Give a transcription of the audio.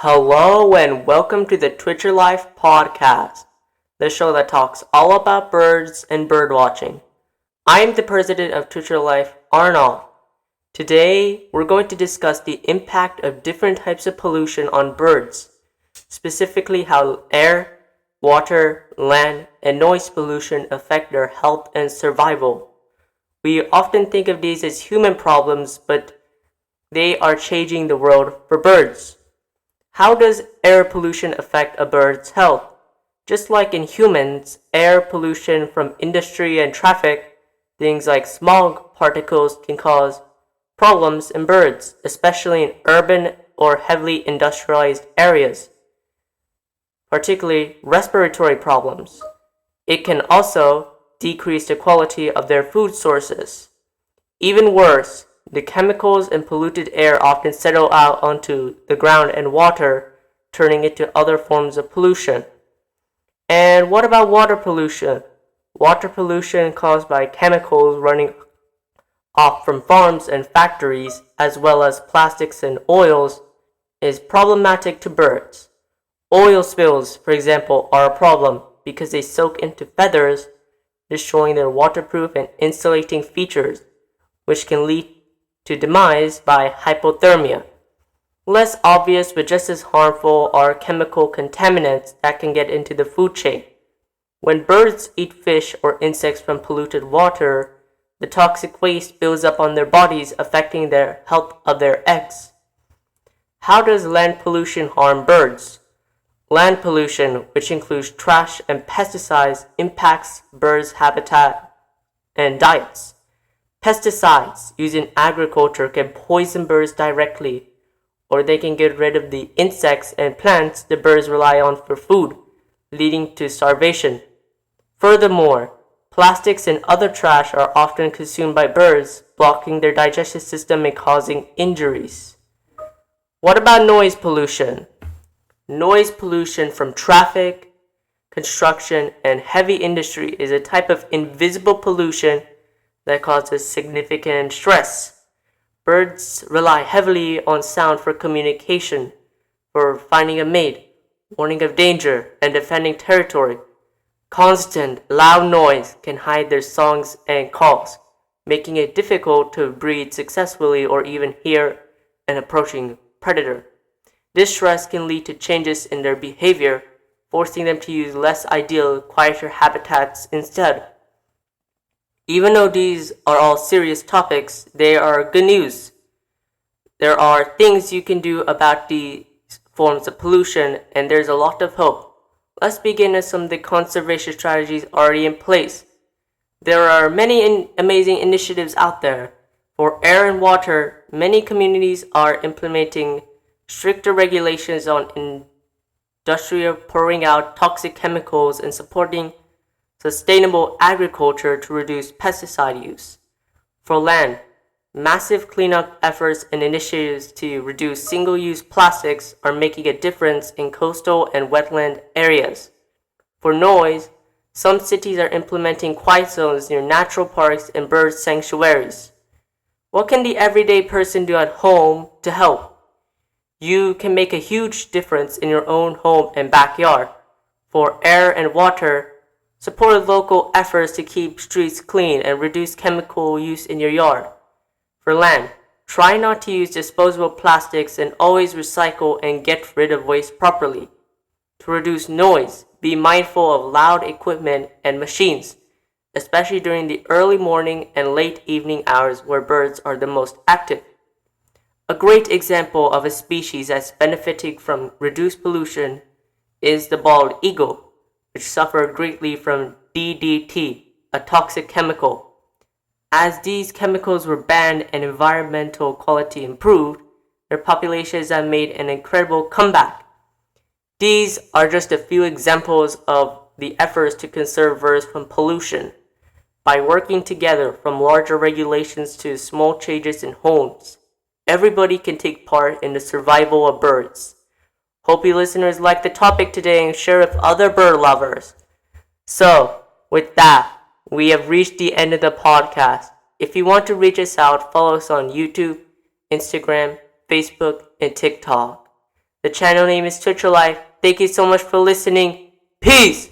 Hello and welcome to the Twitcher Life podcast, the show that talks all about birds and bird watching. I am the president of Twitcher Life, Arnold. Today, we're going to discuss the impact of different types of pollution on birds, specifically how air, water, land, and noise pollution affect their health and survival. We often think of these as human problems, but they are changing the world for birds. How does air pollution affect a bird's health? Just like in humans, air pollution from industry and traffic, things like smog particles can cause problems in birds, especially in urban or heavily industrialized areas, particularly respiratory problems. It can also decrease the quality of their food sources. Even worse, the chemicals in polluted air often settle out onto the ground and water, turning it to other forms of pollution. And what about water pollution? Water pollution caused by chemicals running off from farms and factories, as well as plastics and oils, is problematic to birds. Oil spills, for example, are a problem because they soak into feathers, destroying their waterproof and insulating features, which can lead to demise by hypothermia. Less obvious but just as harmful are chemical contaminants that can get into the food chain. When birds eat fish or insects from polluted water, the toxic waste builds up on their bodies, affecting the health of their eggs. How does land pollution harm birds? Land pollution, which includes trash and pesticides, impacts birds' habitat and diets. Pesticides used in agriculture can poison birds directly, or they can get rid of the insects and plants the birds rely on for food, leading to starvation. Furthermore, plastics and other trash are often consumed by birds, blocking their digestive system and causing injuries. What about noise pollution? Noise pollution from traffic, construction, and heavy industry is a type of invisible pollution that causes significant stress. Birds rely heavily on sound for communication, for finding a mate, warning of danger, and defending territory. Constant, loud noise can hide their songs and calls, making it difficult to breed successfully or even hear an approaching predator. This stress can lead to changes in their behavior, forcing them to use less ideal, quieter habitats instead. Even though these are all serious topics, they are good news. There are things you can do about these forms of pollution, and there's a lot of hope. Let's begin with some of the conservation strategies already in place. There are many amazing initiatives out there. For air and water, many communities are implementing stricter regulations on industrial pouring out toxic chemicals and supporting sustainable agriculture to reduce pesticide use. For land, massive cleanup efforts and initiatives to reduce single-use plastics are making a difference in coastal and wetland areas. For noise, some cities are implementing quiet zones near natural parks and bird sanctuaries. What can the everyday person do at home to help? You can make a huge difference in your own home and backyard. For air and water, support local efforts to keep streets clean and reduce chemical use in your yard. For land, try not to use disposable plastics and always recycle and get rid of waste properly. To reduce noise, be mindful of loud equipment and machines, especially during the early morning and late evening hours where birds are the most active. A great example of a species that's benefiting from reduced pollution is the bald eagle, which suffered greatly from DDT, a toxic chemical. As these chemicals were banned and environmental quality improved, their populations have made an incredible comeback. These are just a few examples of the efforts to conserve birds from pollution. By working together, from larger regulations to small changes in homes, everybody can take part in the survival of birds. Hope you listeners like the topic today and share with other bird lovers. So, with that, we have reached the end of the podcast. If you want to reach us out, follow us on YouTube, Instagram, Facebook, and TikTok. The channel name is Twitcher Life. Thank you so much for listening. Peace!